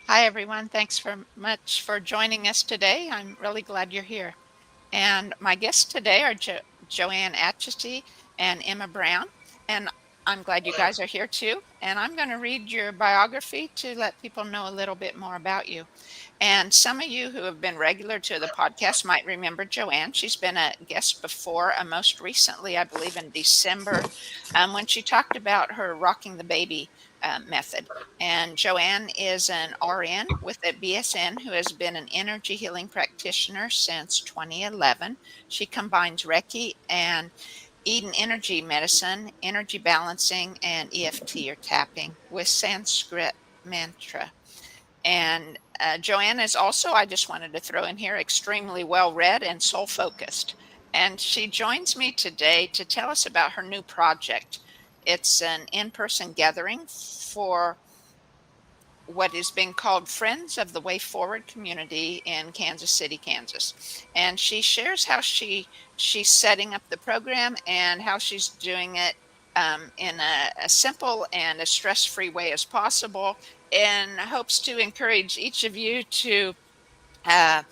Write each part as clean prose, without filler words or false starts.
Hi, everyone. Thanks for much for joining us today. I'm really glad you're here. And my guests today are Joann Atchity and Emma Brown. And I'm glad you guys are here too. And I'm going to read your biography to let people know a little bit more about you. And some of you who have been regular to the podcast might remember Joann. She's been a guest before, most recently, I believe, in December, when she talked about her rocking the baby method. And Joann is an RN with a BSN who has been an energy healing practitioner since 2011. She combines Reiki and Eden energy medicine, energy balancing, and EFT or tapping with Sanskrit mantra. And Joann is also, I just wanted to throw in here, extremely well read and soul focused. And she joins me today to tell us about her new project. It's an in person gathering for what is being called Friends of the Way Forward community in Kansas City, Kansas. And she shares how she's setting up the program and how she's doing it in a simple and a stress-free way as possible, and hopes to encourage each of you uh,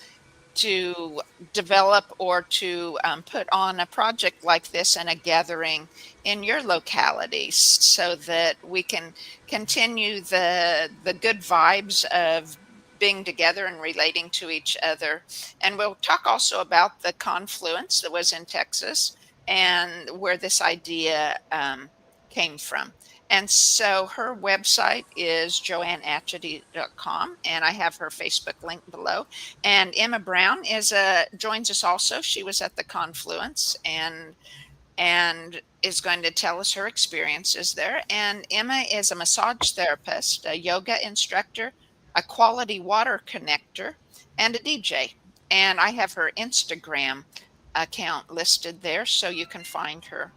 to develop or to put on a project like this and a gathering in your locality so that we can continue the good vibes of being together and relating to each other. And we'll talk also about the confluence that was in Texas and where this idea came from. And so her website is joannatchity.com, and I have her Facebook link below. And Emma Brown joins us also. She was at the confluence and is going to tell us her experiences there. And Emma is a massage therapist, a yoga instructor, a quality water connector, and a DJ. And I have her Instagram account listed there, so you can find her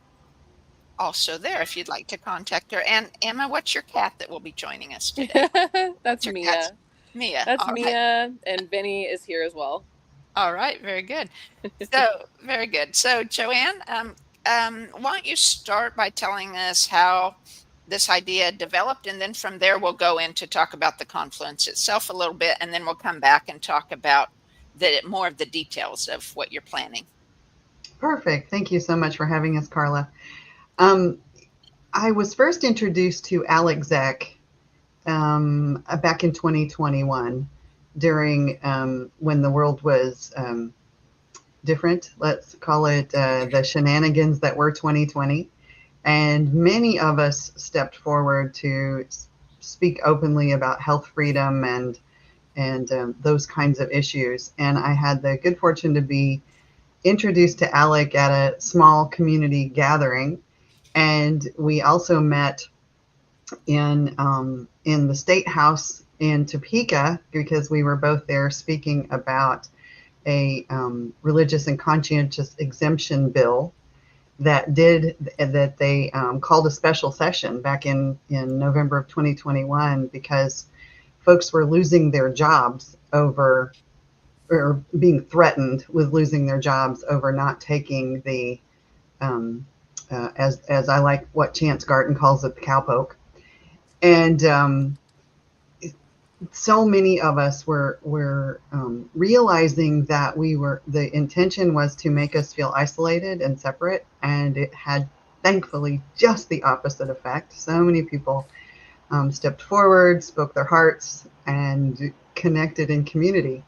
also there if you'd like to contact her. And Emma, what's your cat that will be joining us today? That's What's your cat's Mia. Mia? That's All right. Mia, and Benny is here as well. All right, very good. So, very good. So, Joann, why don't you start by telling us how this idea developed, and then from there we'll go in to talk about the confluence itself a little bit, and then we'll come back and talk about the more of the details of what you're planning. Perfect. Thank you so much for having us, Carla. Um, I was first introduced to Alex Zek back in 2021 during when the world was different. Let's call it the shenanigans that were 2020. And many of us stepped forward to speak openly about health freedom and those kinds of issues. And I had the good fortune to be introduced to Alec at a small community gathering, and we also met in the state house in Topeka because we were both there speaking about a religious and conscientious exemption bill that they called a special session back in November of 2021 because folks were losing their jobs over or being threatened with losing their jobs over not taking the as I like what Chance Garton calls it, the cowpoke. And so many of us were realizing that the intention was to make us feel isolated and separate, and it had thankfully just the opposite effect. So many people stepped forward, spoke their hearts, and connected in community.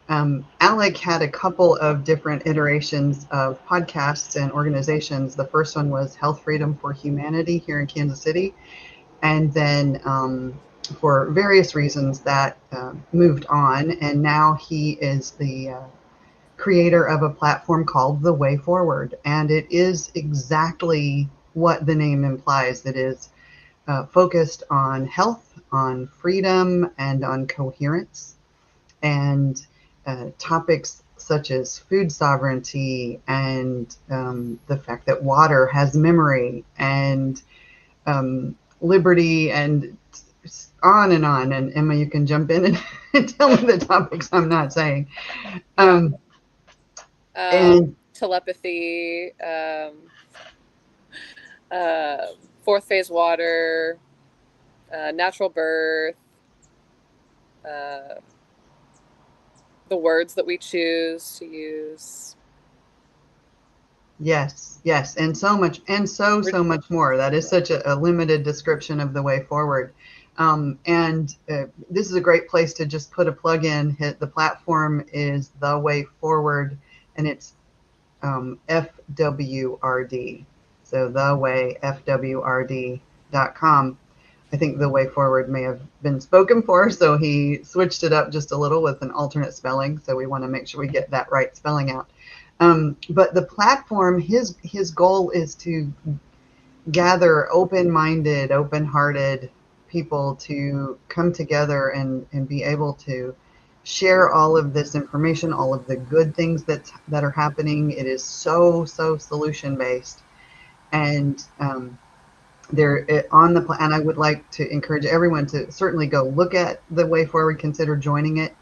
Alec had a couple of different iterations of podcasts and organizations. The first one was Health Freedom for Humanity here in Kansas City. And then for various reasons that moved on. And now he is the creator of a platform called The Way Forward. And it is exactly what the name implies. It is focused on health, on freedom, and on coherence. And topics such as food sovereignty and the fact that water has memory and liberty and on and on. And Emma, you can jump in and tell me the topics I'm not saying. Yeah. Um, and Telepathy, fourth phase water, natural birth, the words that we choose to use. Yes, yes, and so much, and so much more. That is such a limited description of the way forward. And this is a great place to just put a plug in. The platform is The Way Forward, and it's FWRD. So thewayfwrd.com. I think The Way Forward may have been spoken for, so he switched it up just a little with an alternate spelling. So we want to make sure we get that right spelling out. But the platform, his goal is to gather open-minded, open-hearted people to come together and be able to share all of this information, all of the good things that are happening. It is so solution-based, and on the and I would like to encourage everyone to certainly go look at The Way Forward, consider joining it.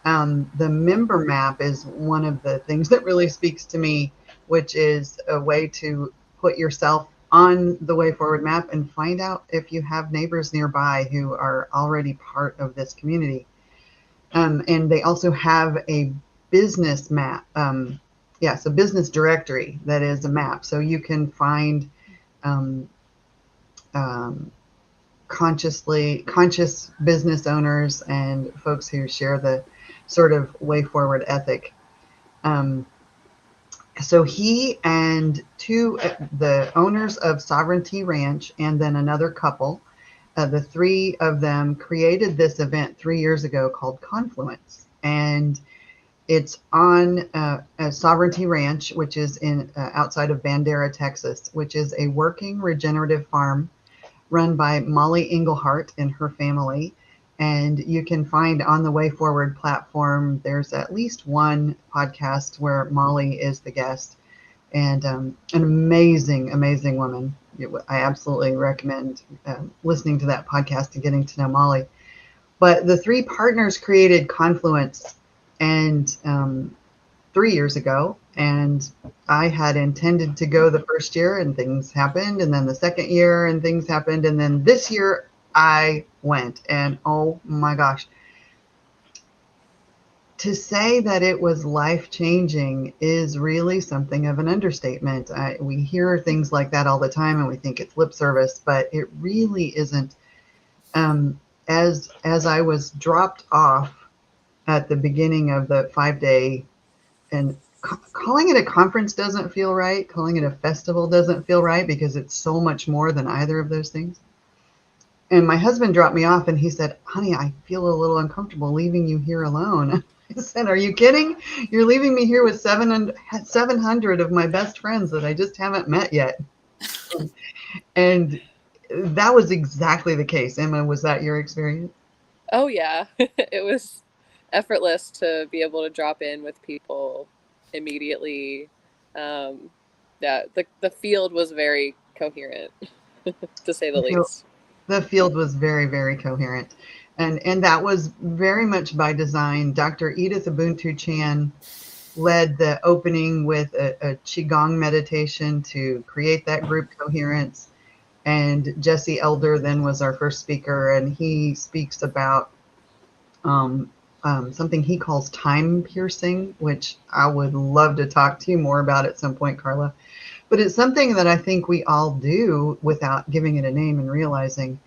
The member map is one of the things that really speaks to me, which is a way to put yourself on the Way Forward map and find out if you have neighbors nearby who are already part of this community. And they also have a business map. Yes, a business directory that is a map. So you can find um, um, conscious business owners and folks who share the sort of way forward ethic. Um, so he and the owners of Sovereignty Ranch and then another couple, the three of them created this event 3 years ago called Confluence. And it's on Sovereignty Ranch, which is in outside of Bandera, Texas, which is a working regenerative farm run by Molly Englehart and her family. And you can find on the Way Forward platform, there's at least one podcast where Molly is the guest, and an amazing woman. I absolutely recommend listening to that podcast and getting to know Molly. But the three partners created Confluence, and 3 years ago, and I had intended to go the first year and things happened, and then the second year and things happened, and then this year I went, and oh my gosh, to say that it was life-changing is really something of an understatement. We hear things like that all the time and we think it's lip service, but it really isn't. As I was dropped off at the beginning of the 5-day, and calling it a conference doesn't feel right. Calling it a festival doesn't feel right because it's so much more than either of those things. And my husband dropped me off and he said, "Honey, I feel a little uncomfortable leaving you here alone." I said, "Are you kidding? You're leaving me here with 700 of my best friends that I just haven't met yet." And that was exactly the case. Emma, was that your experience? Oh yeah, it was effortless to be able to drop in with people immediately. Um, yeah, the field was very coherent, to say the The field, least. the field was very coherent. And that was very much by design. Dr. Edith Ubuntu Chan led the opening with a Qigong meditation to create that group coherence. And Jesse Elder then was our first speaker, and he speaks about um, something he calls time piercing, which I would love to talk to you more about at some point, Carla. But it's something that I think we all do without giving it a name and realizing.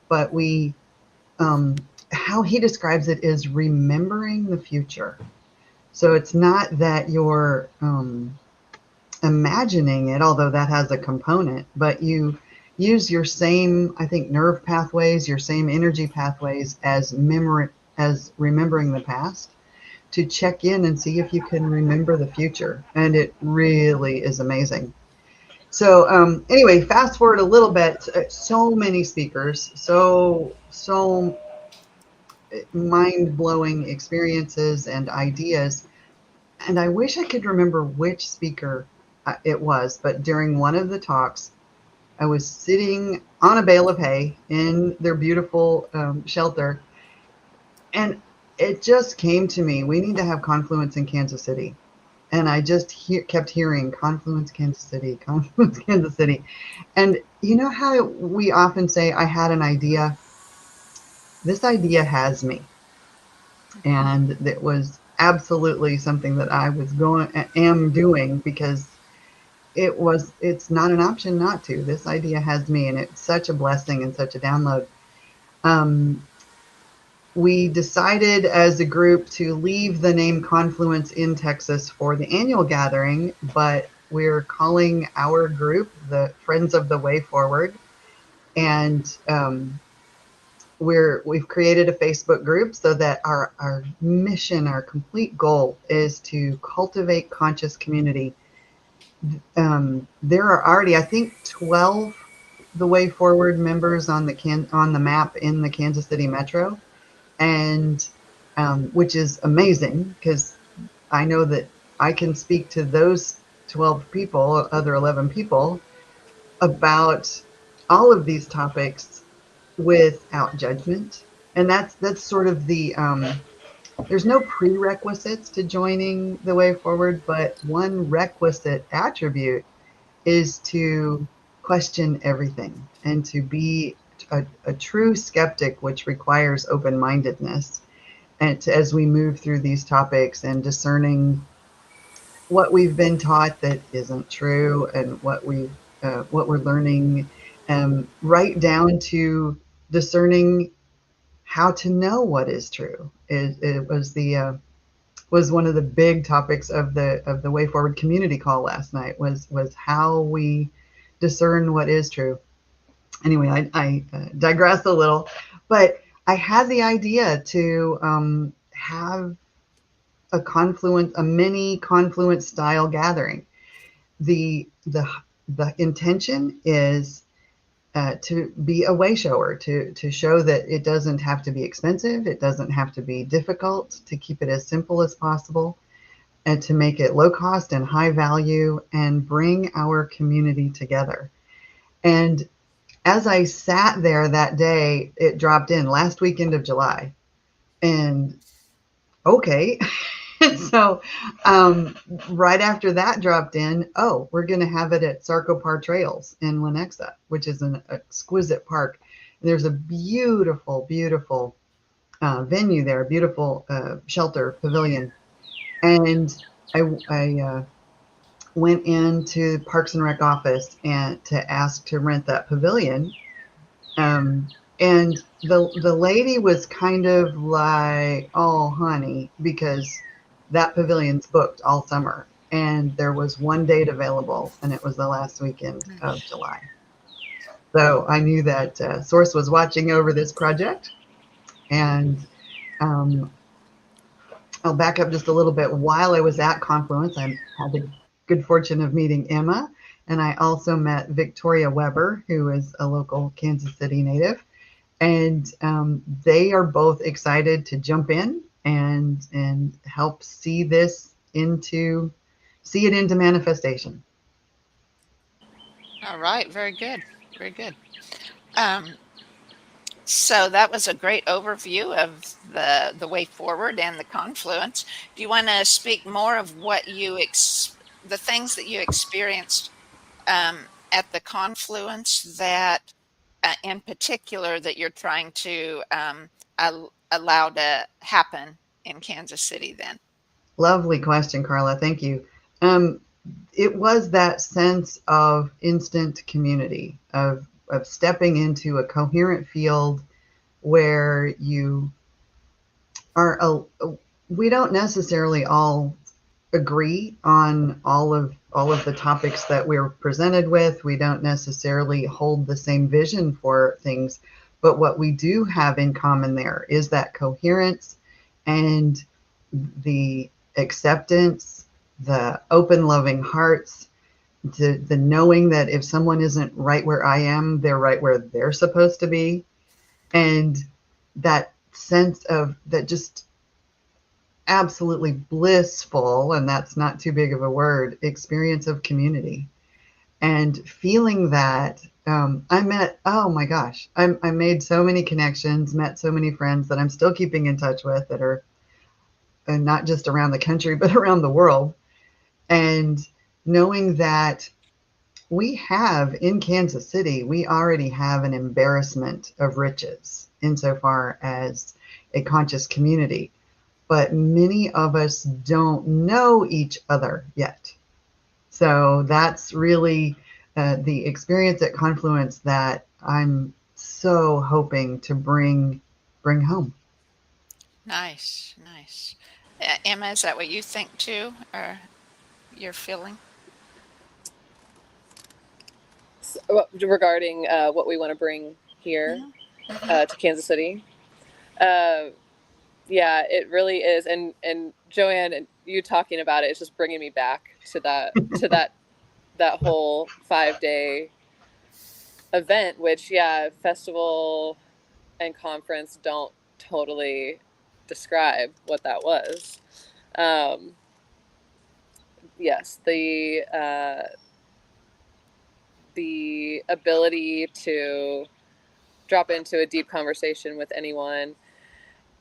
But how he describes it is remembering the future. So it's not that you're imagining it, although that has a component, but you use your same, I think, nerve pathways, your same energy pathways as remembering the past to check in and see if you can remember the future. And it really is amazing. So anyway, fast forward a little bit. So many speakers, so mind-blowing experiences and ideas. And I wish I could remember which speaker it was, but during one of the talks, I was sitting on a bale of hay in their beautiful shelter, and it just came to me, we need to have Confluence in Kansas City. And I just kept hearing Confluence, Kansas City, Confluence, Kansas City. And you know how we often say, I had an idea? This idea has me. And it was absolutely something that I am doing because it's not an option not to. This idea has me, and it's such a blessing and such a download. Um, we decided as a group to leave the name Confluence in Texas for the annual gathering, but we're calling our group the Friends of the Way Forward. And we've created a Facebook group so that our mission, our complete goal is to cultivate conscious community. There are already, I think, 12 the Way Forward members on the map in the Kansas City Metro, and which is amazing because I know that I can speak to those 12 people, other 11 people, about all of these topics without judgment. And that's sort of there's no prerequisites to joining the Way Forward, but one requisite attribute is to question everything and to be a true skeptic, which requires open-mindedness. And as we move through these topics and discerning what we've been taught that isn't true and what we're learning, right down to discerning how to know what is true. It was one of the big topics of the Way Forward community call last night was how we discern what is true. Anyway, I digress a little, but I had the idea to have a mini confluence style gathering. The intention is to be a way shower, to show that it doesn't have to be expensive, it doesn't have to be difficult, to keep it as simple as possible, and to make it low cost and high value and bring our community together. And as I sat there that day, it dropped in last weekend of July. And okay. So right after that dropped in, oh, we're going to have it at Sarcopar Trails in Lenexa, which is an exquisite park. There's a beautiful, beautiful venue there, beautiful shelter pavilion. And I went into Parks and Rec office and to ask to rent that pavilion. Um, and the lady was kind of like, "Oh, honey," because that pavilion's booked all summer, and there was one date available, and it was the last weekend of July. So I knew that Source was watching over this project, and um, I'll back up just a little bit. While I was at Confluence, I had the good fortune of meeting Emma, and I also met Victoria Weber, who is a local Kansas City native. And they are both excited to jump in and help see it into manifestation. All right, very good, very good. Um, so that was a great overview of the way forward and the confluence. Do you want to speak more of what the things that you experienced at the confluence that, in particular, that you're trying to allow to happen in Kansas City then? Lovely question, Carla. Thank you. Um, it was that sense of instant community, of stepping into a coherent field where you are we don't necessarily all agree on all of the topics that we're presented with. We don't necessarily hold the same vision for things, but what we do have in common there is that coherence and the acceptance, the open, loving hearts, the knowing that if someone isn't right where I am, they're right where they're supposed to be, and that sense of that just absolutely blissful, and that's not too big of a word, experience of community. And feeling that, oh my gosh, I made so many connections, met so many friends that I'm still keeping in touch with that are not just around the country, but around the world. And knowing that we have in Kansas City, we already have an embarrassment of riches insofar as a conscious community. but many of us don't know each other yet. So that's really the experience at Confluence that I'm so hoping to bring home. Nice, nice. Emma, is that what you think too, or you're feeling? Regarding what we want to bring here Hmm. Hmm. to Kansas City. Uh, yeah, it really is. And Joanne, and you talking about it, it's just bringing me back to that whole 5 day event. Which, yeah, festival and conference don't totally describe what that was. Um, yes, the ability to drop into a deep conversation with anyone,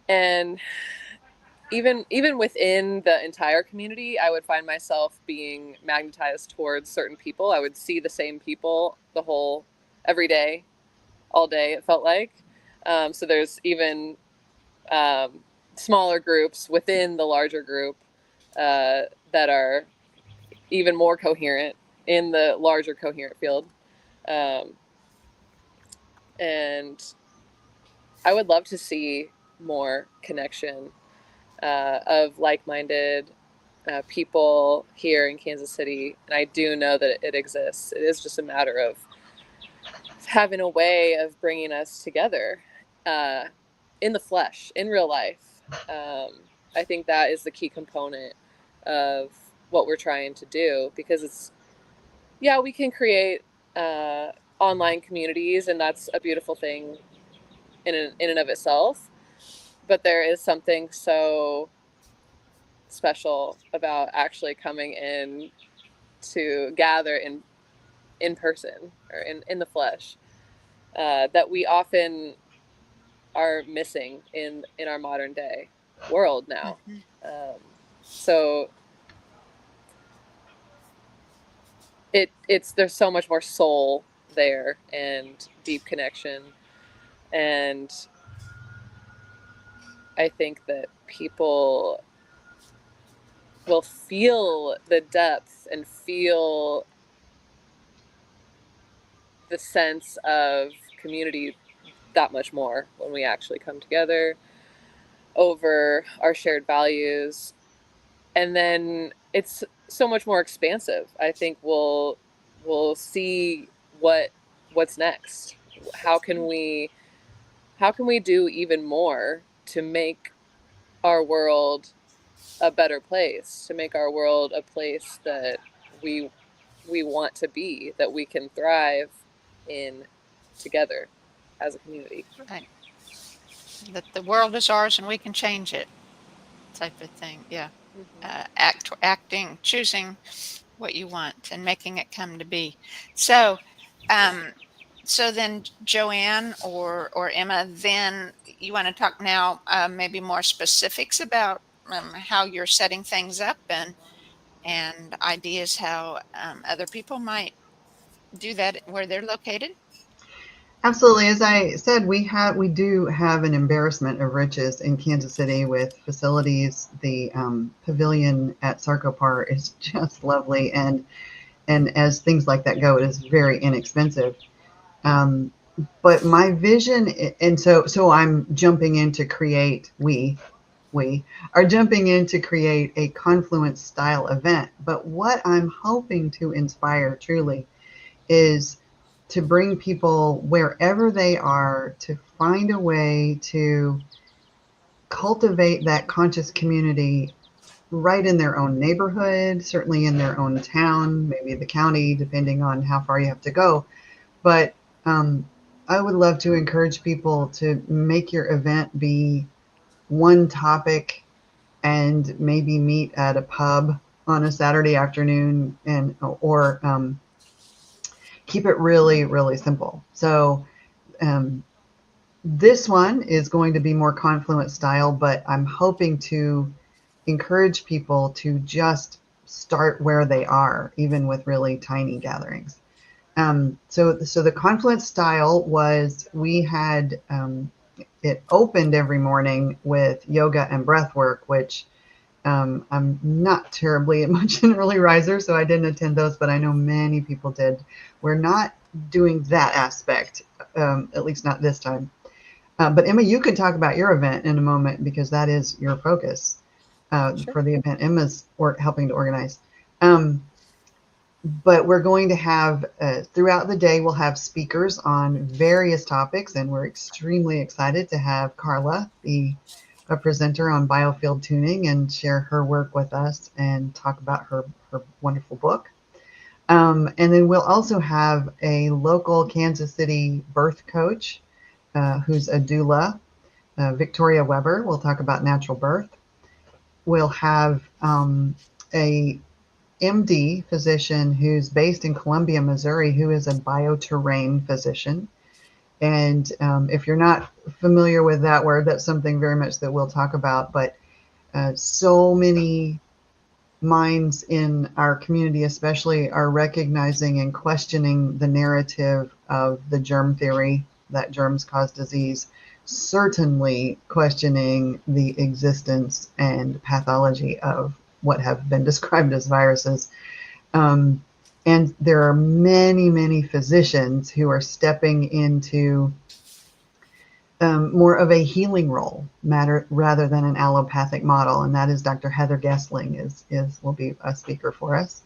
and even within the entire community, I would find myself being magnetized towards certain people. I would see the same people the whole every day, all day. It felt like. So there's even um, smaller groups within the larger group that are even more coherent in the larger coherent field. Um, and I would love to see more connection of like-minded people here in Kansas City, and I do know that it exists. It is just a matter of having a way of bringing us together uh, in the flesh, in real life. I think that is the key component of what we're trying to do, because it's, yeah, we can create online communities, and that's a beautiful thing in and of itself. But there is something so special about actually coming in to gather in person, or in the flesh, that we often are missing in our modern day world now. Hmm. So it's there's so much more soul there, and deep connection, and I think that people will feel the depth and feel the sense of community that much more when we actually come together over our shared values. And then it's so much more expansive. I think we'll see what's next. How can we do even more to make our world a better place, to make our world a place that we we want to be, that we can thrive in together as a community. Right. That the world is ours and we can change it, type of thing. Yeah. Mm-hmm. Acting, choosing what you want and making it come to be. So, um, so then Joanne or Emma, then you want to talk now, maybe more specifics about how you're setting things up and ideas how other people might do that where they're located. Absolutely. As I said, we do have an embarrassment of riches in Kansas City with facilities. The pavilion at Sarcopar is just lovely, and as things like that go, it is very inexpensive. Um, but my vision, and so I'm jumping in to create. We are jumping in to create a Confluence style event. But what I'm hoping to inspire truly is to bring people wherever they are to find a way to cultivate that conscious community right in their own neighborhood, certainly in their own town, maybe the county, depending on how far you have to go. But I would love to encourage people to make your event be one topic and maybe meet at a pub on a Saturday afternoon, and or keep it really, really simple. So um, this one is going to be more Confluent style, but I'm hoping to encourage people to just start where they are, even with really tiny gatherings. So the Confluence style was we had it opened every morning with yoga and breath work, which I'm not terribly much an early riser, so I didn't attend those, but I know many people did. We're not doing that aspect, at least not this time. But Emma, you could talk about your event in a moment because that is your focus Sure. for the event Emma's helping to organize. Um, but we're going to have, throughout the day, we'll have speakers on various topics, and we're extremely excited to have Carla be a presenter on biofield tuning and share her work with us and talk about her wonderful book. And then we'll also have a local Kansas City birth coach who's a doula, Victoria Weber. We'll talk about natural birth. We'll have a MD physician who's based in Columbia, Missouri, who is a bioterrain physician. And if you're not familiar with that word, that's something very much that we'll talk about. But so many minds in our community, especially, are recognizing and questioning the narrative of the germ theory that germs cause disease, certainly questioning the existence and pathology of what have been described as viruses. Um, and there are many, many physicians who are stepping into more of a healing role rather than an allopathic model, and that is Dr. Heather Gessling will be a speaker for us.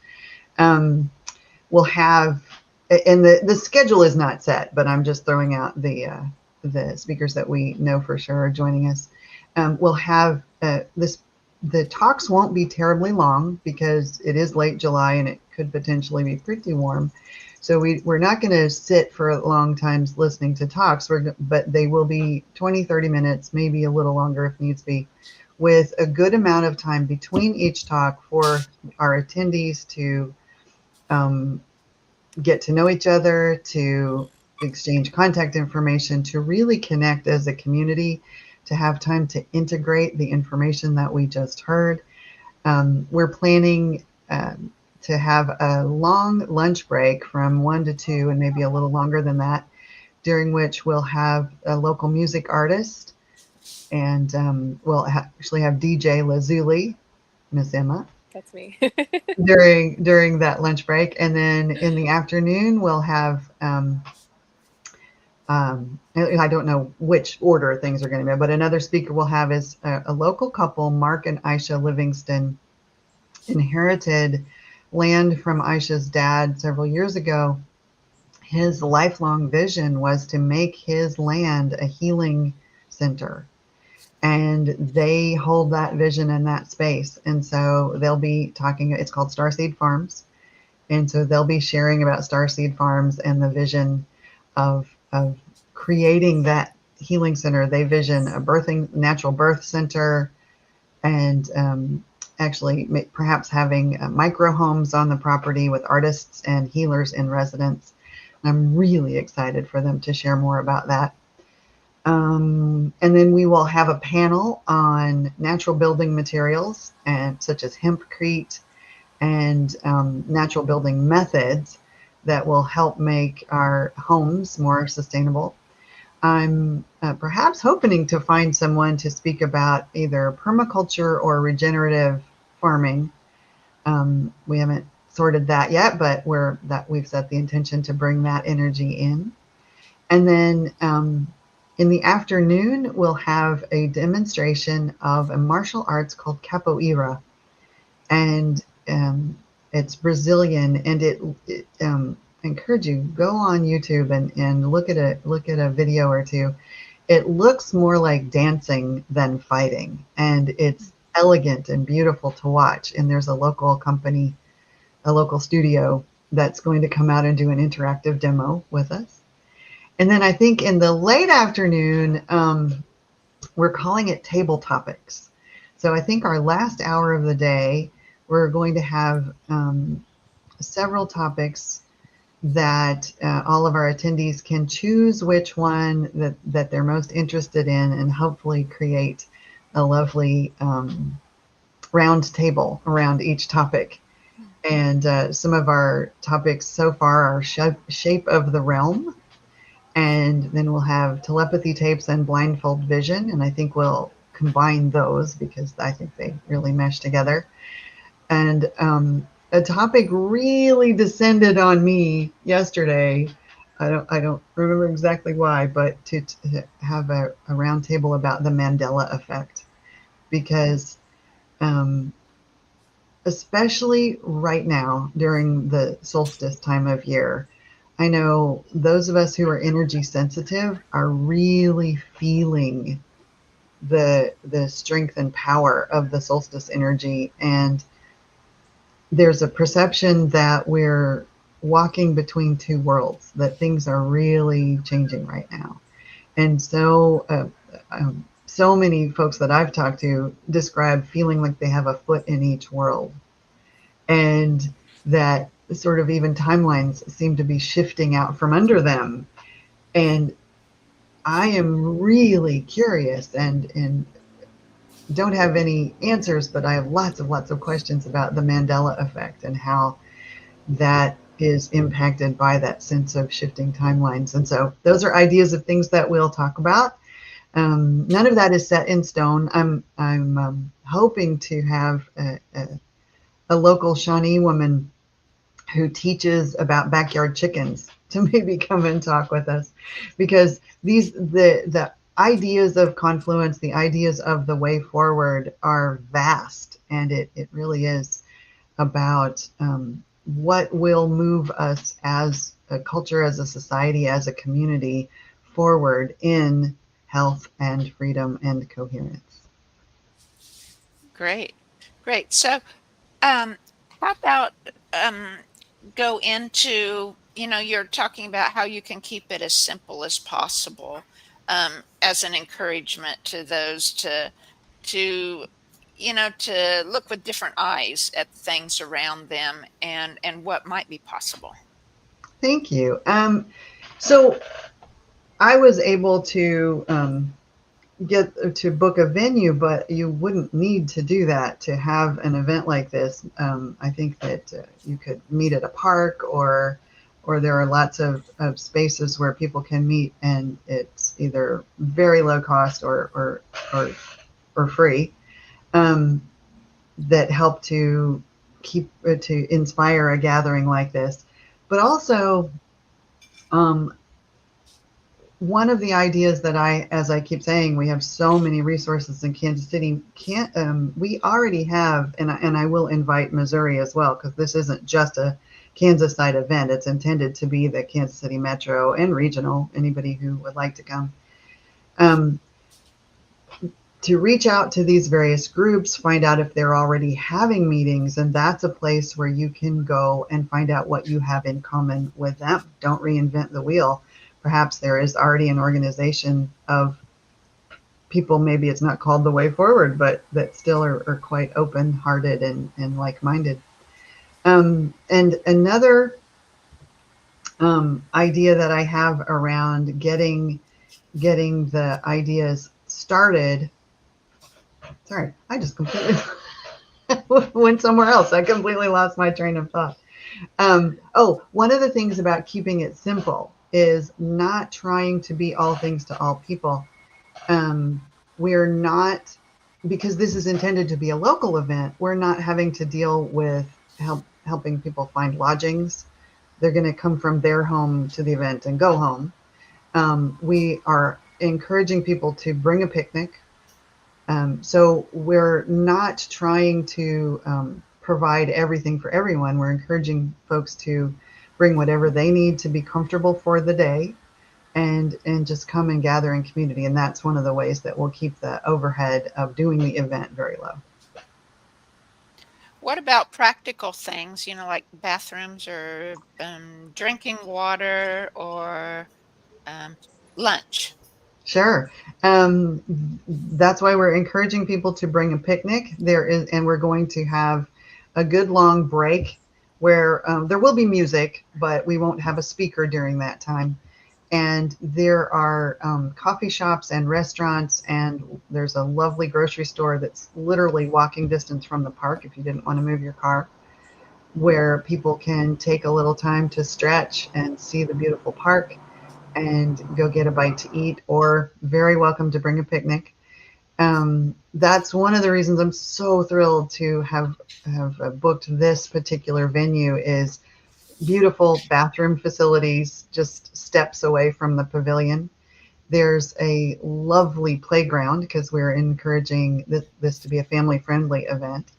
We'll have, and the schedule is not set, but I'm just throwing out the speakers that we know for sure are joining us. We'll have the talks won't be terribly long because it is late July and it could potentially be pretty warm. So we're not going to sit for long times listening to talks, but they will be 20, 30 minutes, maybe a little longer if needs be, with a good amount of time between each talk for our attendees to get to know each other, to exchange contact information, to really connect as a community, to have time to integrate the information that we just heard. We're planning to have a long lunch break from 1 to 2 and maybe a little longer than that, during which we'll have a local music artist, and we'll actually have DJ Lazuli, Miss Emma, That's me. during that lunch break. And then in the afternoon, we'll have I don't know which order things are going to be, but another speaker we'll have is a local couple, Mark and Aisha Livingston, inherited land from Aisha's dad several years ago. His lifelong vision was to make his land a healing center. And they hold that vision in that space. And so they'll be talking, it's called Starseed Farms. And so they'll be sharing about Starseed Farms and the vision of creating that healing center. They vision a natural birth center, and actually perhaps having micro homes on the property with artists and healers in residence. I'm really excited for them to share more about that. And then we will have a panel on natural building materials, and such as hempcrete and natural building methods that will help make our homes more sustainable. I'm perhaps hoping to find someone to speak about either permaculture or regenerative farming. We haven't sorted that yet, but we've set the intention to bring that energy in. And then in the afternoon, we'll have a demonstration of a martial arts called capoeira, and it's Brazilian, and I encourage you, go on YouTube and look at a video or two. It looks more like dancing than fighting, and it's elegant and beautiful to watch. And there's a local company, a local studio that's going to come out and do an interactive demo with us. And then I think in the late afternoon, we're calling it table topics. So I think our last hour of the day, we're going to have several topics that all of our attendees can choose which one that they're most interested in, and hopefully create a lovely round table around each topic. And some of our topics so far are shape of the realm, And then we'll have telepathy tapes and blindfold vision. And I think we'll combine those because I think they really mesh together. And a topic really descended on me yesterday. I don't remember exactly why, but to have a roundtable about the Mandela effect, because especially right now during the solstice time of year, I know those of us who are energy sensitive are really feeling the strength and power of the solstice energy. And there's a perception that we're walking between two worlds, that things are really changing right now. And so many folks that I've talked to describe feeling like they have a foot in each world, and that sort of even timelines seem to be shifting out from under them. And I am really curious and don't have any answers, but I have lots of questions about the Mandela effect and how that is impacted by that sense of shifting timelines. And so those are ideas of things that we'll talk about. None of that is set in stone. I'm hoping to have a local Shawnee woman who teaches about backyard chickens to maybe come and talk with us, because the ideas of confluence, the ideas of the way forward are vast, and it really is about what will move us as a culture, as a society, as a community forward in health and freedom and coherence. Great. Great. So, um, how about um, go into, you're talking about how you can keep it as simple as possible, as an encouragement to those to to look with different eyes at things around them and what might be possible. Thank you. So I was able to get to book a venue, but you wouldn't need to do that to have an event like this. I think that you could meet at a park, or there are lots of spaces where people can meet, and it's either very low cost or free, um, that help to keep to inspire a gathering like this. But also, um, one of the ideas that as I keep saying, we have so many resources in Kansas City. We already have, and I will invite Missouri as well, because this isn't just a Kansas side event. It's intended to be the Kansas City Metro and regional, anybody who would like to come. To reach out to these various groups, find out if they're already having meetings, and that's a place where you can go and find out what you have in common with them. Don't reinvent the wheel. Perhaps there is already an organization of people, maybe it's not called the Way Forward, but that still are quite open-hearted and like-minded. And another idea that I have around getting the ideas started. Sorry, I just completely went somewhere else. I completely lost my train of thought. One of the things about keeping it simple is not trying to be all things to all people. We're not, because this is intended to be a local event, we're not having to deal with helping people find lodgings. They're going to come from their home to the event and go home. We are encouraging people to bring a picnic. So we're not trying to provide everything for everyone. We're encouraging folks to bring whatever they need to be comfortable for the day, and just come and gather in community. And that's one of the ways that we'll keep the overhead of doing the event very low. What about practical things, like bathrooms or drinking water or um, lunch? Sure. That's why we're encouraging people to bring a picnic. And we're going to have a good long break where there will be music, but we won't have a speaker during that time. And there are coffee shops and restaurants, and there's a lovely grocery store that's literally walking distance from the park if you didn't want to move your car, where people can take a little time to stretch and see the beautiful park. and go get a bite to eat, or very welcome to bring a picnic. That's one of the reasons I'm so thrilled to have booked this particular venue. Is beautiful bathroom facilities just steps away from the pavilion. There's a lovely playground because we're encouraging this to be a family-friendly event.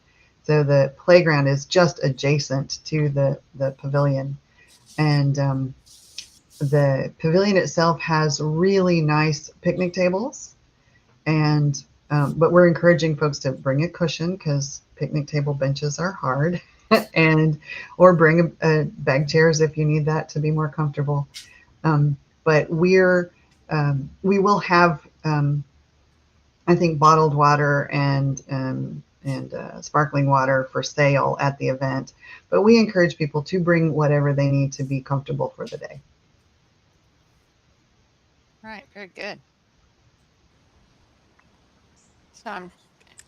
So the playground is just adjacent to the pavilion. And the pavilion itself has really nice picnic tables. And but we're encouraging folks to bring a cushion because picnic table benches are hard, and or bring a bag chairs if you need that to be more comfortable. But we will have I think bottled water and sparkling water for sale at the event. But we encourage people to bring whatever they need to be comfortable for the day. Right, very good. So I'm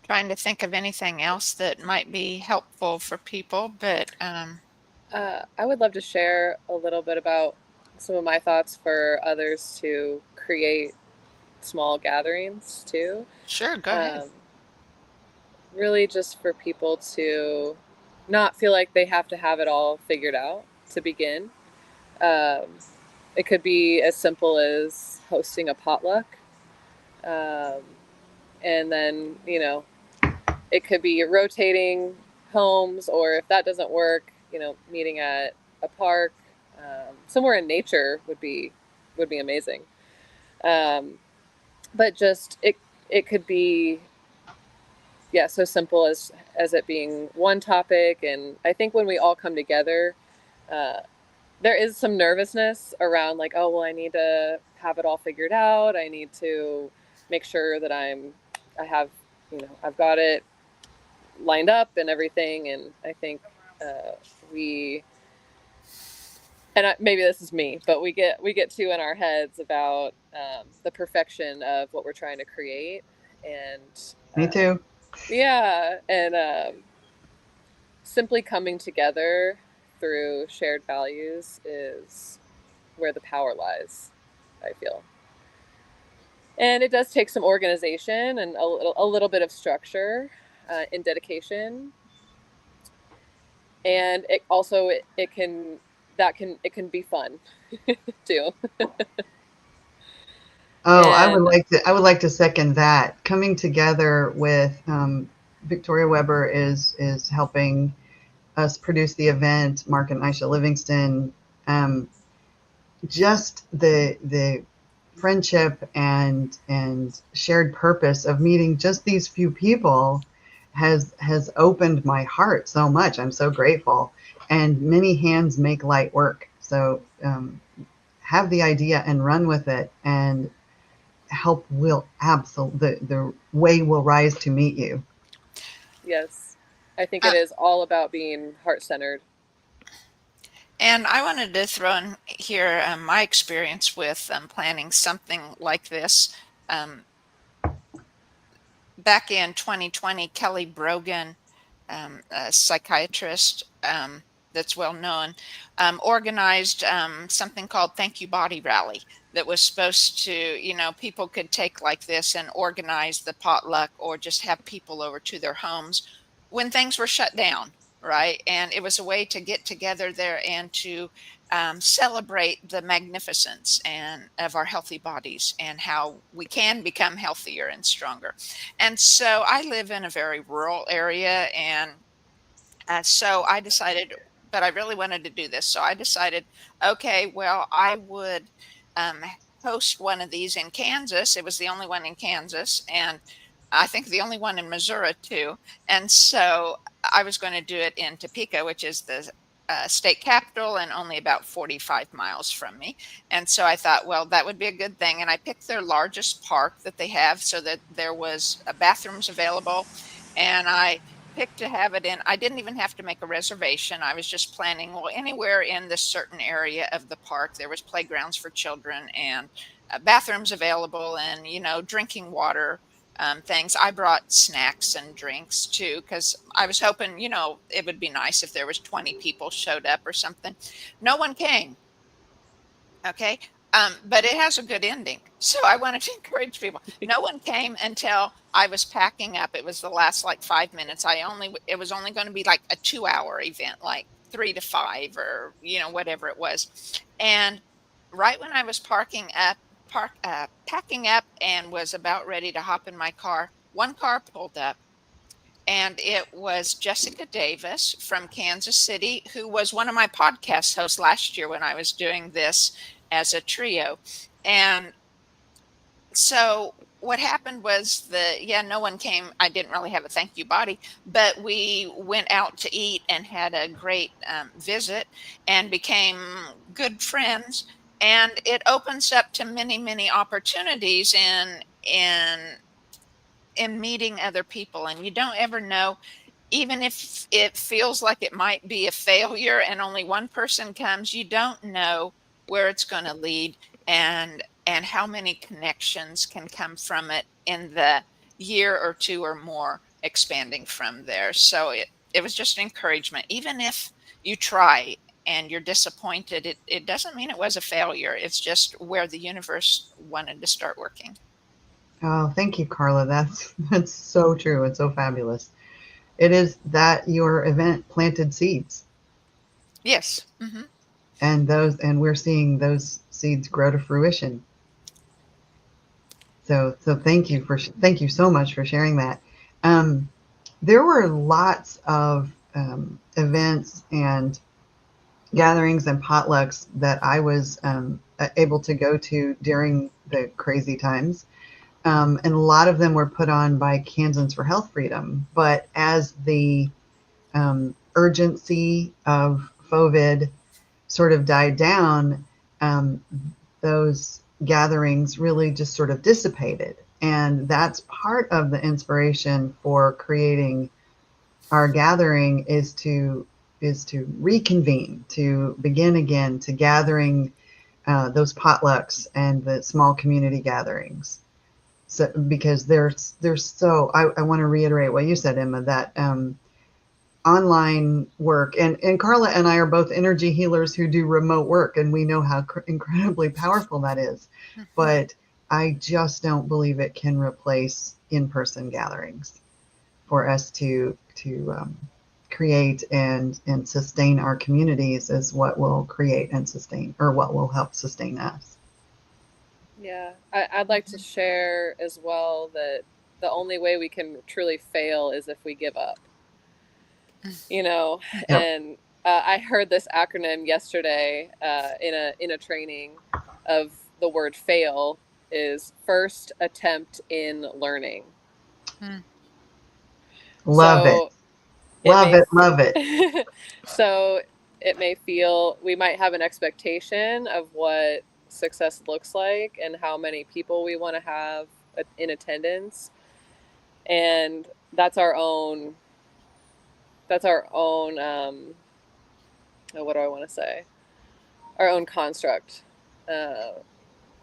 trying to think of anything else that might be helpful for people, but I would love to share a little bit about some of my thoughts for others to create small gatherings too. sure, go ahead. Really, just for people to not feel like they have to have it all figured out to begin. Um, it could be as simple as hosting a potluck. Um, and then, it could be rotating homes, or if that doesn't work, meeting at a park, somewhere in nature would be amazing. But just it could be, yeah, so simple as it being one topic. And I think when we all come together, uh, there is some nervousness around, like, oh well, I need to have it all figured out. I need to make sure that I have, I've got it lined up and everything. And I think we and maybe this is me, but we get too in our heads about the perfection of what we're trying to create. And Me too. yeah, and simply coming together through shared values is where the power lies, I feel. And it does take some organization and a little bit of structure and dedication. And it also it can it can be fun too. Oh, And I would like to second that. Coming together with Victoria Weber is helping us produce the event. Mark and Aisha Livingston, um, just the friendship and shared purpose of meeting just these few people has opened my heart so much. I'm so grateful, and many hands make light work. So have the idea and run with it, and help will absolutely the way will rise to meet you. yes, I think it Uh, is all about being heart centered. and I wanted to throw in here my experience with planning something like this. Um, Back in 2020, Kelly Brogan, a psychiatrist that's well known, organized something called Thank You Body Rally that was supposed to, people could take like this and organize the potluck or just have people over to their homes when things were shut down. Right. And it was a way to get together there and to celebrate the magnificence and of our healthy bodies and how we can become healthier and stronger. And so I live in a very rural area, and so I decided, but I really wanted to do this. So I decided, okay, well, I would um, host one of these in Kansas. It was the only one in Kansas, and I think the only one in Missouri too. And so I was going to do it in Topeka, which is the state capital and only about 45 miles from me. And so I thought, well, that would be a good thing. And I picked their largest park that they have so that there was bathrooms available. And I picked to have it in. I didn't even have to make a reservation. I was just planning, well, anywhere in this certain area of the park, there was playgrounds for children and bathrooms available and, drinking water things. I brought snacks and drinks too, because I was hoping, it would be nice if there was 20 people showed up or something. No one came. Okay. But it has a good ending. So I wanted to encourage people. No one came until I was packing up. It was the last like 5 minutes. It was only going to be like a 2 hour event, like 3 to 5 or, whatever it was. And right when I was packing up and was about ready to hop in my car, one car pulled up, and it was Jessica Davis from Kansas City, who was one of my podcast hosts last year when I was doing this as a trio. And so what happened was no one came. I didn't really have a thank you body, but we went out to eat and had a great visit and became good friends. And it opens up to many, many opportunities in meeting other people. And you don't ever know, even if it feels like it might be a failure and only one person comes, you don't know where it's going to lead, and how many connections can come from it in the year or two or more expanding from there. So it was just encouragement. Even if you try and you're disappointed, it doesn't mean it was a failure. It's just where the universe wanted to start working. Oh, thank you, Carla. That's so true and so fabulous. It is that your event planted seeds, Yes. Hmm. and we're seeing those seeds grow to fruition. So thank you so much for sharing that. Um, there were lots of events and gatherings and potlucks that I was able to go to during the crazy times. And a lot of them were put on by Kansans for Health Freedom. But as the urgency of COVID sort of died down, um, those gatherings really just sort of dissipated. And that's part of the inspiration for creating our gathering is to reconvene, to begin again, to gathering those potlucks and the small community gatherings. So because there's so I want to reiterate what you said, Emma, that online work, and Carla and I are both energy healers who do remote work, and we know how incredibly powerful that is. Hmm. But I just don't believe it can replace in-person gatherings for us to create and sustain our communities is what will create and sustain, or what will help sustain us. Yeah, I'd like to share as well that the only way we can truly fail is if we give up. You know, Yep. and I heard this acronym yesterday in a training of the word fail is first attempt in learning. Hmm. Love it. So it Love may it. Love it. so it may feel we might have an expectation of what success looks like and how many people we want to have in attendance, and that's our own what do I want to say, our own construct, uh,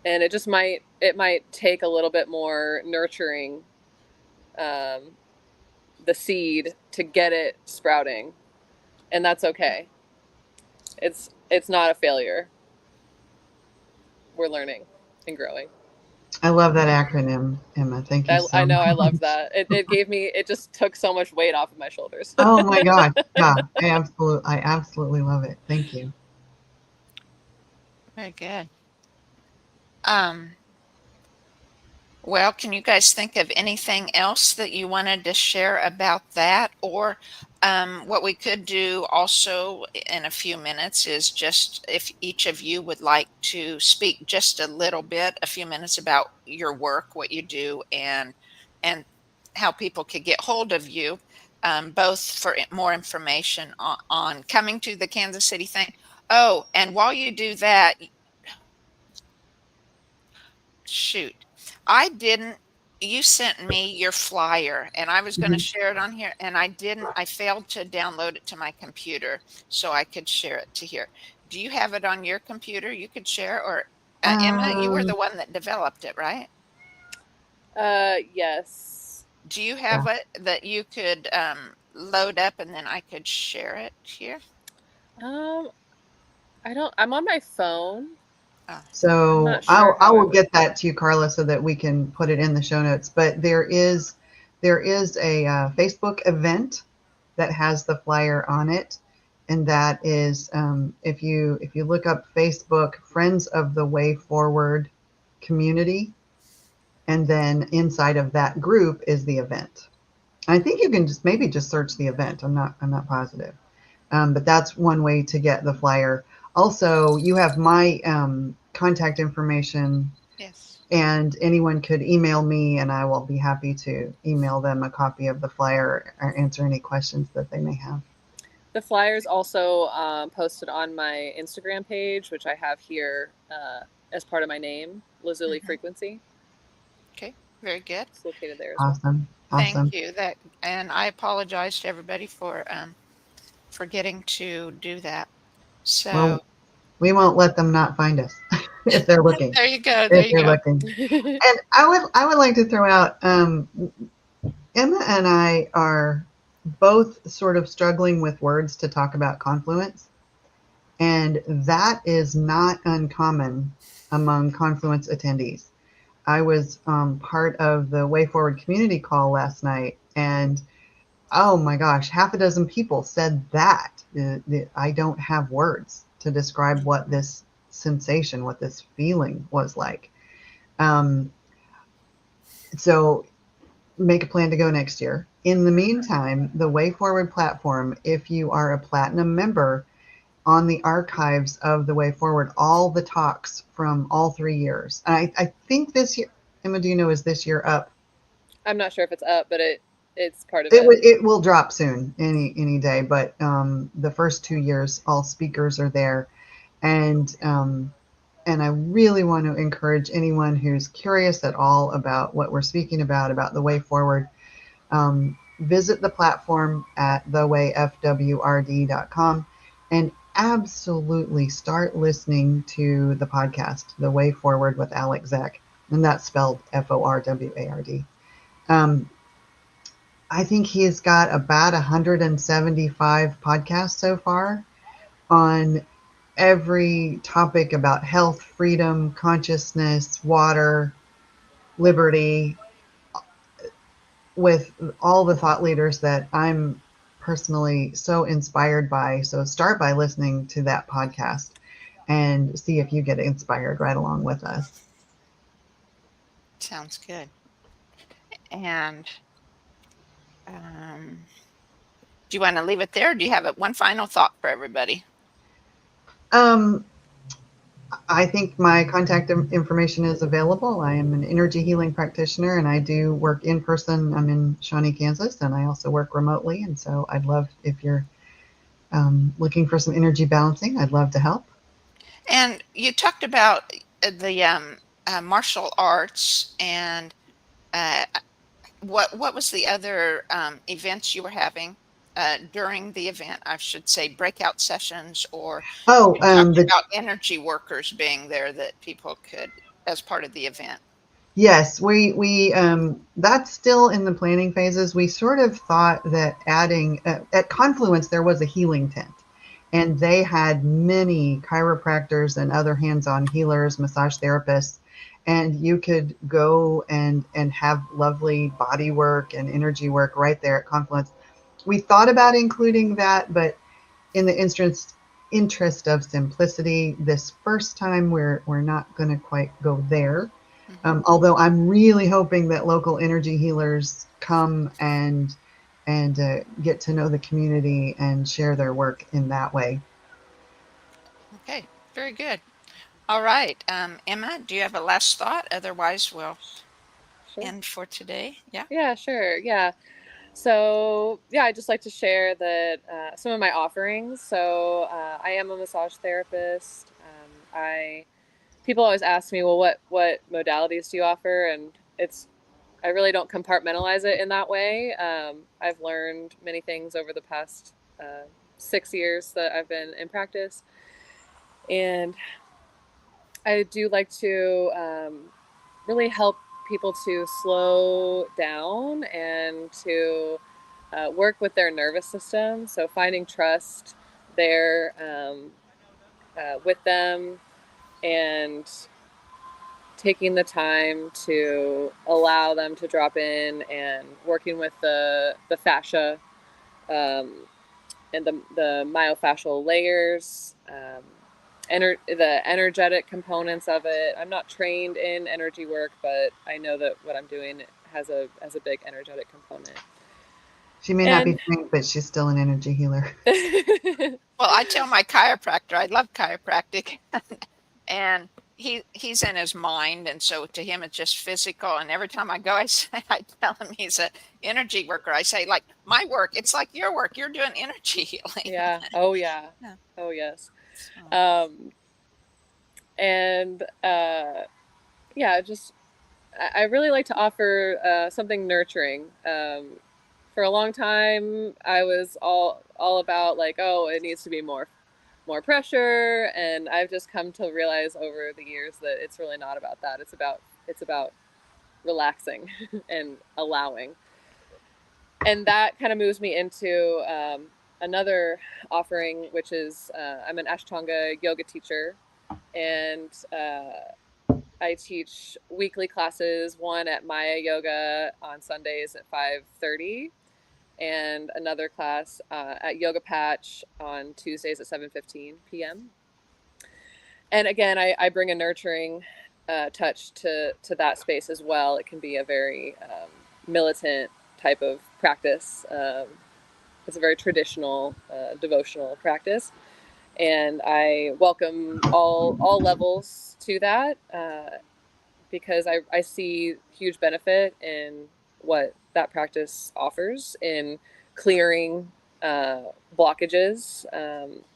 and it might take a little bit more nurturing um, the seed to get it sprouting, and that's okay. It's not a failure. We're learning and growing. I love that acronym, Emma. Thank you I so know I love much. that. It just took so much weight off of my shoulders. Oh my gosh. Yeah, I absolutely love it. Thank you. Very good. Um, Well, can you guys think of anything else that you wanted to share about that? Or what we could do also in a few minutes is just if each of you would like to speak just a little bit, a few minutes about your work, what you do, and how people could get hold of you, both for more information on coming to the Kansas City thing. Oh, and while you do that, shoot. I didn't You sent me your flyer and I was going to Mhm. share it on here and I didn't. I failed to download it to my computer so I could share it to here. Do you have it on your computer you could share, or Emma, you were Um, the one that developed it, right? Yes. Do you yeah. have it that you could load up and then I could share it here? Um, I don't. I'm on my phone. Oh, I'm So not sure I how will it would. get that to you, Carla, so that we can put it in the show notes. But there is a Facebook event that has the flyer on it, and that is if you look up Facebook Friends of the Way Forward community, and then inside of that group is the event. I think you can just search the event. I'm not positive. But that's one way to get the flyer. Also, you have my contact information, yes. and anyone could email me, and I will be happy to email them a copy of the flyer or answer any questions that they may have. The flyers also posted on my Instagram page, which I have here as part of my name, Lazuli Mhm. Frequency. Okay, very good. It's located there as well. Awesome. Thank Awesome. you. That, and I apologize to everybody for getting to do that. So Well, we won't let them not find us if they're looking. there you go. There If you they're go. looking. And I would like to throw out Emma and I are both sort of struggling with words to talk about confluence. And that is not uncommon among Confluence attendees. I was part of the Way Forward community call last night, and oh my gosh, half a dozen people said that. I don't have words to describe what this sensation, what this feeling was like. Um, so make a plan to go next year. In the meantime, the Way Forward platform, if you are a platinum member, on the archives of the Way Forward, all the talks from all 3 years. I think this year, Emma, do you know, is this year up? I'm not sure if it's up, but it's part of It, it. it will drop soon, any day. But the first 2 years, all speakers are there, and I really want to encourage anyone who's curious at all about what we're speaking about the Way Forward. Visit the platform at thewayfwrd.com and absolutely start listening to the podcast, The Way Forward with Alex Zek, and that's spelled Forward. Um, I think he has got about 175 podcasts so far on every topic about health, freedom, consciousness, water, liberty, with all the thought leaders that I'm personally so inspired by. So start by listening to that podcast and see if you get inspired right along with us. Sounds good. And um, do you want to leave it there? Or do you have one final thought for everybody? Um, I think my contact information is available. I am an energy healing practitioner, and I do work in person. I'm in Shawnee, Kansas, and I also work remotely. And so I'd love, if you're looking for some energy balancing, I'd love to help. And you talked about the martial arts and uh, what was the other events you were having during the event? I should say breakout sessions, or Oh, you talked the about energy workers being there that people could as part of the event. Yes, we that's still in the planning phases. We sort of thought that adding at Confluence there was a healing tent, and they had many chiropractors and other hands-on healers, massage therapists, and you could go and have lovely body work and energy work right there at Confluence. We thought about including that, but in the interest of simplicity, this first time we're not going to quite go there. Hmm. Although I'm really hoping that local energy healers come and get to know the community and share their work in that way. Okay, very good. All right, Emma, do you have a last thought? Otherwise, we'll Sure. end for today. Yeah. Yeah, sure. Yeah. So, yeah, I'd just like to share that some of my offerings. So, I am a massage therapist. I People always ask me, well, what modalities do you offer? And I really don't compartmentalize it in that way. I've learned many things over the past 6 years that I've been in practice, and I do like to really help people to slow down and to work with their nervous system. So finding trust there with them, and taking the time to allow them to drop in and working with the fascia and the myofascial layers, the energetic components of it. I'm not trained in energy work, but I know that what I'm doing has a big energetic component. She may not be trained, but she's still an energy healer. Well, I tell my chiropractor, I love chiropractic, and he's in his mind, and so to him it's just physical. And every time I go, I tell him he's an energy worker. I say, like, my work, it's like your work. You're doing energy healing. Yeah. Oh yeah. Yeah. Oh yes. So, And yeah, just I really like to offer something nurturing. For a long time, I was all about like, oh, it needs to be more pressure, and I've just come to realize over the years that it's really not about that. It's about relaxing and allowing, and that kind of moves me into another offering, which is I'm an Ashtanga yoga teacher, and I teach weekly classes, one at Maya Yoga on Sundays at 5:30, and another class at Yoga Patch on Tuesdays at 7:15 p.m. And again, I bring a nurturing touch to that space as well. It can be a very militant type of practice. It's a very traditional devotional practice, and I welcome all levels to that because I see huge benefit in what that practice offers in clearing blockages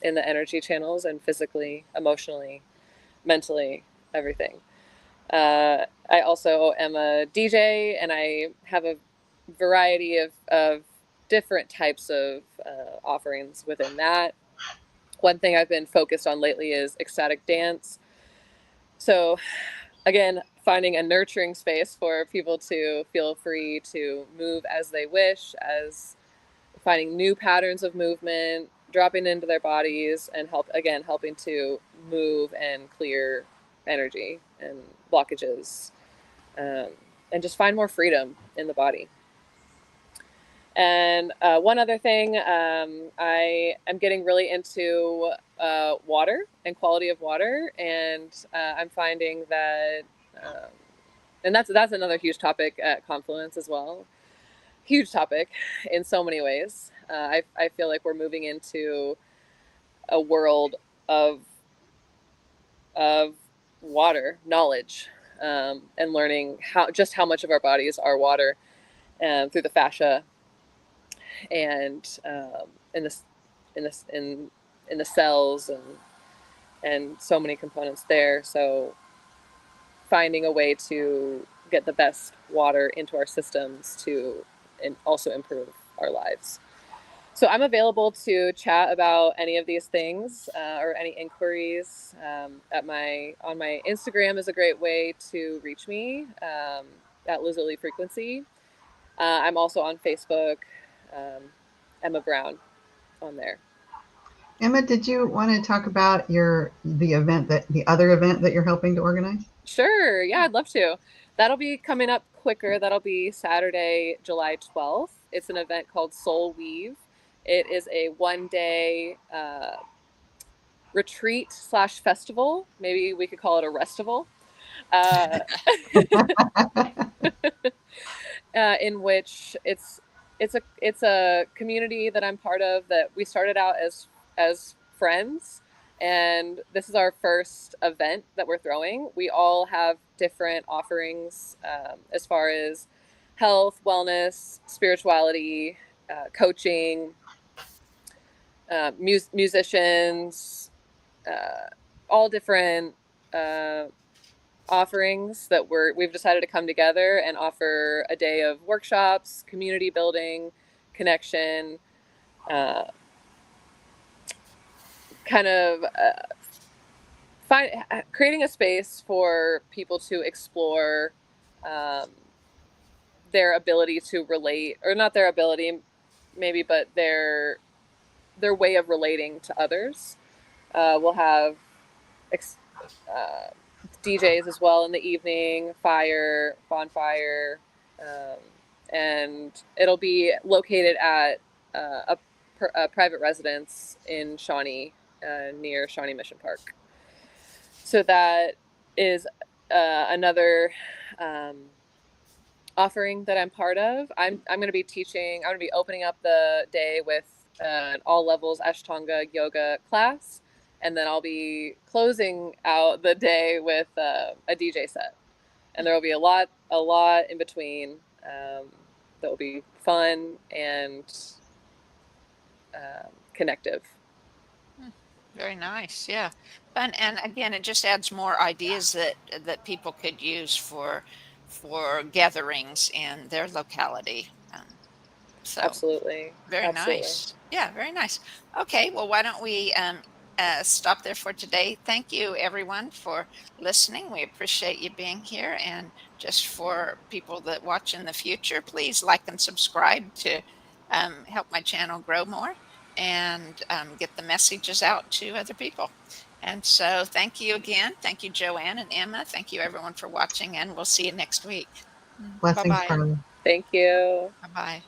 in the energy channels and physically, emotionally, mentally, everything. I also am a DJ, and I have a variety of different types of offerings within that. One thing I've been focused on lately is ecstatic dance. So again, finding a nurturing space for people to feel free to move as they wish, as finding new patterns of movement, dropping into their bodies, and helping to move and clear energy and blockages, and just find more freedom in the body. And one other thing, I am getting really into water and quality of water, and I'm finding that, and that's another huge topic at Confluence as well. Huge topic in so many ways. I feel like we're moving into a world of water knowledge, and learning how much of our bodies are water, through the fascia and in this in the cells and so many components there. So finding a way to get the best water into our systems to and also improve our lives. So I'm available to chat about any of these things or any inquiries. On my Instagram is a great way to reach me, at Lizardly Frequency. I'm also on Facebook, Emma Brown, on there. Emma, did you want to talk about the other event that you're helping to organize? Sure. Yeah, I'd love to. That'll be coming up quicker. That'll be Saturday, July 12th. It's an event called Soul Weave. It is a one-day retreat / festival. Maybe we could call it a restival. In which it's a community that I'm part of, that we started out as friends, and this is our first event that we're throwing. We all have different offerings, as far as health, wellness, spirituality, coaching, musicians, all different offerings that we've decided to come together and offer a day of workshops, community building, connection, kind of creating a space for people to explore their ability to relate, or not their ability maybe, but their way of relating to others. We'll have DJs as well in the evening, bonfire, and it'll be located at a private residence in Shawnee, near Shawnee Mission Park. So that is another offering that I'm part of. I'm going to be teaching. I'm going to be opening up the day with an all levels Ashtanga yoga class, and then I'll be closing out the day with a DJ set. And there will be a lot in between that will be fun and connective. Very nice. Yeah. Fun. And again, it just adds more ideas that people could use for gatherings in their locality. So Absolutely. very Absolutely. nice. Yeah, very nice. Okay, well, why don't we stop there for today? Thank you, everyone, for listening. We appreciate you being here. And just for people that watch in the future, please like and subscribe to help my channel grow more and get the messages out to other people. And so thank you again. Thank you, Joann and Emma. Thank you, everyone, for watching, and we'll see you next week. Blessings, Bye-bye. Carla. Thank you. Bye-bye.